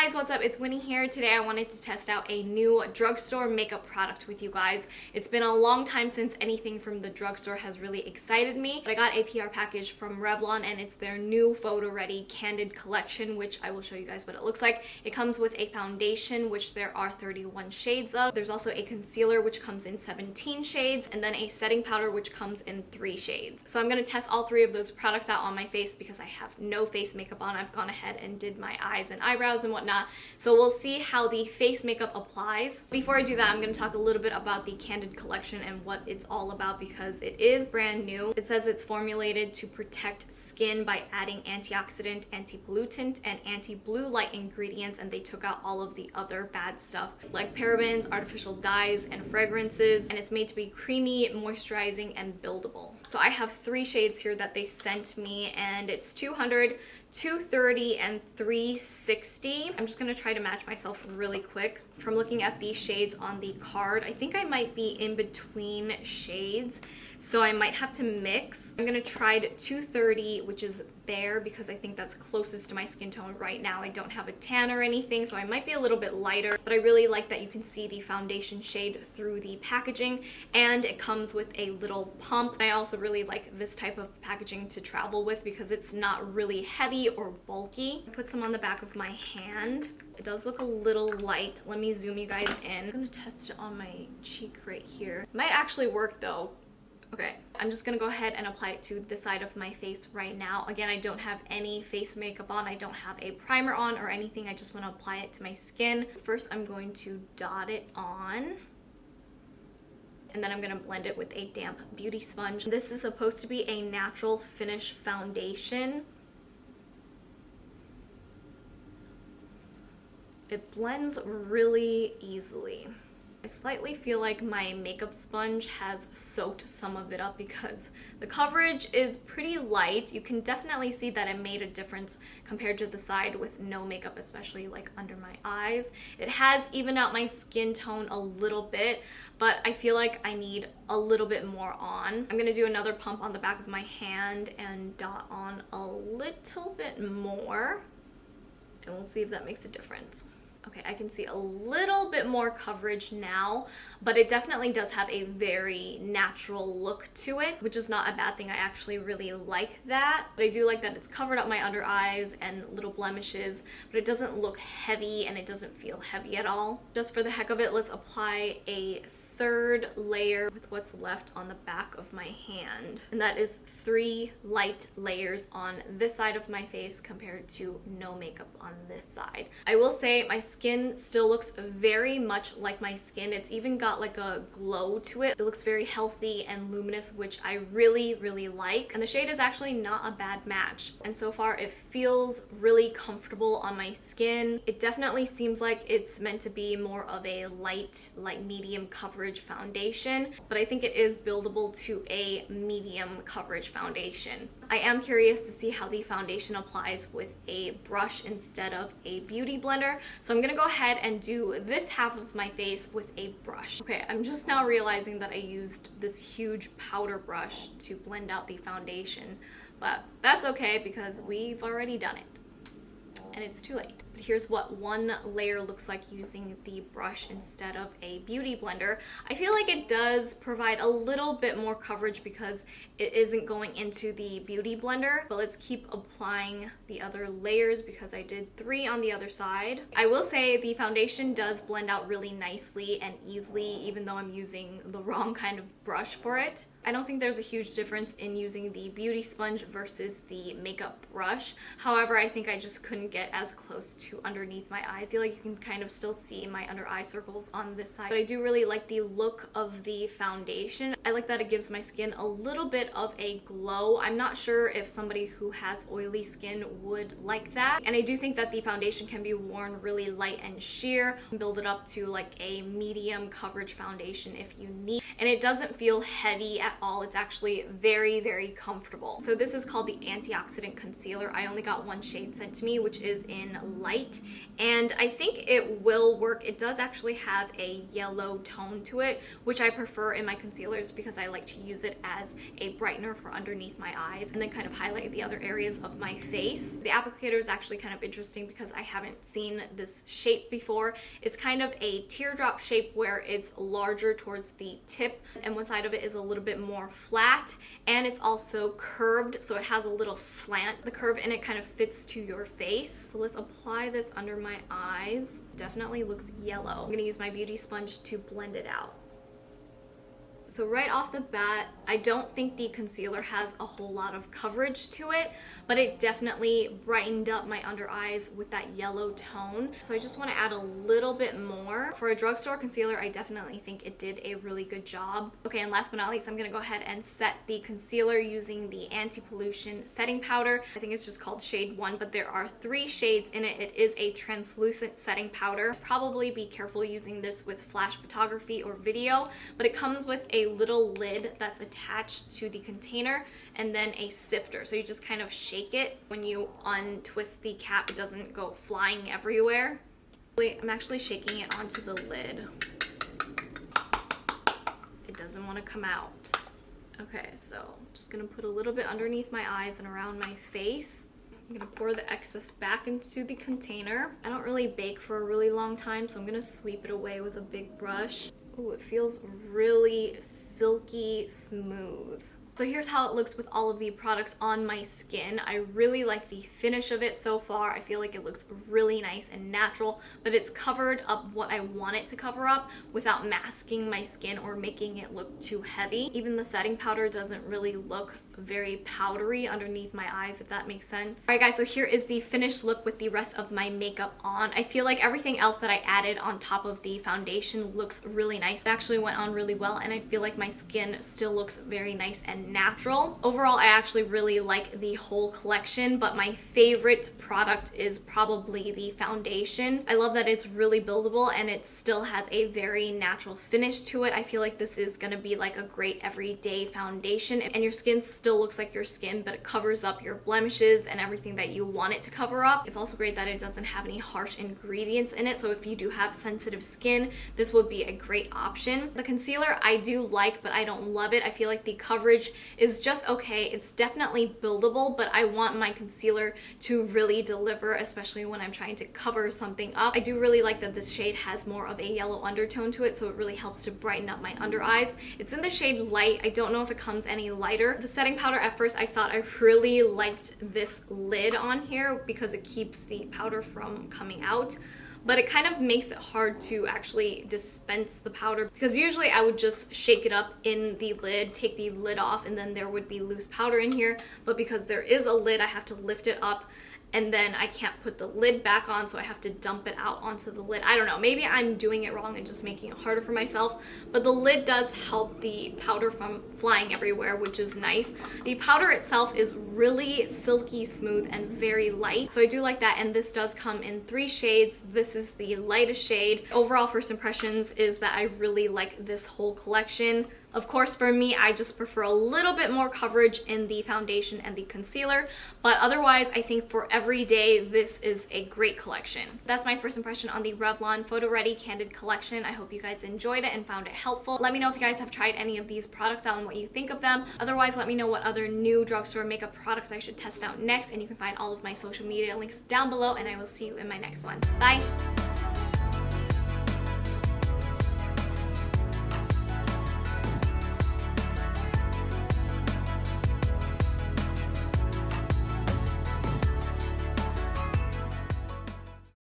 guys, what's up? It's Winnie here. Today I wanted to test out a new drugstore makeup product with you guys. It's been a long time since anything from the drugstore has really excited me, but I got a PR package from Revlon and it's their new Photo Ready Candid Collection, which I will show you guys what it looks like. It comes with a foundation, which there are 31 shades of. There's also a concealer, which comes in 17 shades, and then a setting powder, which comes in 3 shades. So I'm going to test all 3 of those products out on my face because I have no face makeup on. I've gone ahead and did my eyes and eyebrows and whatnot, so we'll see how the face makeup applies. Before I do that, I'm going to talk a little bit about the Candid collection and what it's all about because it is brand new. It says it's formulated to protect skin by adding antioxidant, anti-pollutant, and anti-blue light ingredients, and they took out all of the other bad stuff like parabens, artificial dyes, and fragrances, and it's made to be creamy, moisturizing, and buildable. So I have 3 shades here that they sent me, and it's 200, 230, and 360. I'm just going to try to match myself really quick. From looking at these shades on the card, I think I might be in between shades, so I might have to mix. I'm going to try 230, which is bare, because I think that's closest to my skin tone right now. I don't have a tan or anything, so I might be a little bit lighter, but I really like that you can see the foundation shade through the packaging, and it comes with a little pump. I also really like this type of packaging to travel with because it's not really heavy or bulky. I put some on the back of my hand. It does look a little light. Let me zoom you guys in. I'm gonna test it on my cheek right here. It might actually work though. Okay, I'm just gonna go ahead and apply it to the side of my face right now. Again, I don't have any face makeup on. I don't have a primer on or anything. I just wanna apply it to my skin. First, I'm going to dot it on, and then I'm gonna blend it with a damp beauty sponge. This is supposed to be a natural finish foundation. It blends really easily. I slightly feel like my makeup sponge has soaked some of it up because the coverage is pretty light. You can definitely see that it made a difference compared to the side with no makeup, especially like under my eyes. It has evened out my skin tone a little bit, but I feel like I need a little bit more on. I'm gonna do another pump on the back of my hand and dot on a little bit more, and we'll see if that makes a difference. Okay, I can see a little bit more coverage now, but it definitely does have a very natural look to it, which is not a bad thing. I actually really like that. But I do like that it's covered up my under eyes and little blemishes, but it doesn't look heavy and it doesn't feel heavy at all. Just for the heck of it, let's apply a 3rd layer with what's left on the back of my hand, and that is 3 light layers on this side of my face compared to no makeup on this side. I will say my skin still looks very much like my skin. It's even got like a glow to it. It looks very healthy and luminous, which I really like, and the shade is actually not a bad match, and so far it feels really comfortable on my skin. It definitely seems like it's meant to be more of a light medium coverage foundation, but I think it is buildable to a medium coverage foundation. I am curious to see how the foundation applies with a brush instead of a beauty blender, so I'm gonna go ahead and do this half of my face with a brush. Okay, I'm just now realizing that I used this huge powder brush to blend out the foundation, but that's okay because we've already done it and it's too late. But here's what one layer looks like using the brush instead of a beauty blender. I feel like it does provide a little bit more coverage because it isn't going into the beauty blender, but let's keep applying the other layers because I did 3 on the other side. I will say the foundation does blend out really nicely and easily, even though I'm using the wrong kind of brush for it. I don't think there's a huge difference in using the beauty sponge versus the makeup brush. However, I think I just couldn't get as close to underneath my eyes. I feel like you can kind of still see my under eye circles on this side, but I do really like the look of the foundation. I like that it gives my skin a little bit of a glow. I'm not sure if somebody who has oily skin would like that, and I do think that the foundation can be worn really light and sheer, build it up to like a medium coverage foundation if you need, and it doesn't feel heavy at all. It's actually very comfortable. So this is called the Antioxidant Concealer. I only got 1 shade sent to me, which is in light light, and I think it will work. It does actually have a yellow tone to it, which I prefer in my concealers because I like to use it as a brightener for underneath my eyes and then kind of highlight the other areas of my face. The applicator is actually kind of interesting because I haven't seen this shape before. It's kind of a teardrop shape where it's larger towards the tip and one side of it is a little bit more flat, and it's also curved, so it has a little slant. The curve in it kind of fits to your face. So let's apply this under my eyes. Definitely looks yellow. I'm gonna use my beauty sponge to blend it out. So right off the bat, I don't think the concealer has a whole lot of coverage to it, but it definitely brightened up my under eyes with that yellow tone. So I just want to add a little bit more. For a drugstore concealer, I definitely think it did a really good job. Okay, and last but not least, I'm going to go ahead and set the concealer using the anti-pollution setting powder. I think it's just called shade 1, but there are 3 shades in it. It is a translucent setting powder. Probably be careful using this with flash photography or video, but it comes with a little lid that's attached to the container and then a sifter. So you just kind of shake it. When you untwist the cap, it doesn't go flying everywhere. I'm actually shaking it onto the lid. It doesn't want to come out. Okay, so I'm just gonna put a little bit underneath my eyes and around my face. I'm gonna pour the excess back into the container. I don't really bake for a really long time, so I'm gonna sweep it away with a big brush. Ooh, it feels really silky smooth. So here's how it looks with all of the products on my skin. I really like the finish of it so far. I feel like it looks really nice and natural, but it's covered up what I want it to cover up without masking my skin or making it look too heavy. Even the setting powder doesn't really look very powdery underneath my eyes, if that makes sense. Alright guys, so here is the finished look with the rest of my makeup on. I feel like everything else that I added on top of the foundation looks really nice. It actually went on really well, and I feel like my skin still looks very nice and natural. Overall, I actually really like the whole collection, but my favorite product is probably the foundation. I love that it's really buildable and it still has a very natural finish to it. I feel like this is gonna be like a great everyday foundation, and your skin still looks like your skin, but it covers up your blemishes and everything that you want it to cover up. It's also great that it doesn't have any harsh ingredients in it, so if you do have sensitive skin, this would be a great option. The concealer I do like, but I don't love it. I feel like the coverage is just okay. It's definitely buildable, but I want my concealer to really deliver, especially when I'm trying to cover something up. I do really like that this shade has more of a yellow undertone to it, so it really helps to brighten up my under eyes. It's in the shade light. I don't know if it comes any lighter. The setting powder, at first I thought I really liked this lid on here because it keeps the powder from coming out, but it kind of makes it hard to actually dispense the powder because usually I would just shake it up in the lid, take the lid off, and then there would be loose powder in here. But because there is a lid, I have to lift it up, and then I can't put the lid back on, so I have to dump it out onto the lid. I don't know, maybe I'm doing it wrong and just making it harder for myself, but the lid does help the powder from flying everywhere, which is nice. The powder itself is really silky smooth and very light, so I do like that, and this does come in 3 shades. This is the lightest shade. Overall, first impressions is that I really like this whole collection. Of course, for me, I just prefer a little bit more coverage in the foundation and the concealer, but otherwise, I think for every day, this is a great collection. That's my first impression on the Revlon PhotoReadyCandid Collection. I hope you guys enjoyed it and found it helpful. Let me know if you guys have tried any of these products out and what you think of them. Otherwise, let me know what other new drugstore makeup products I should test out next, and you can find all of my social media links down below, and I will see you in my next one. Bye!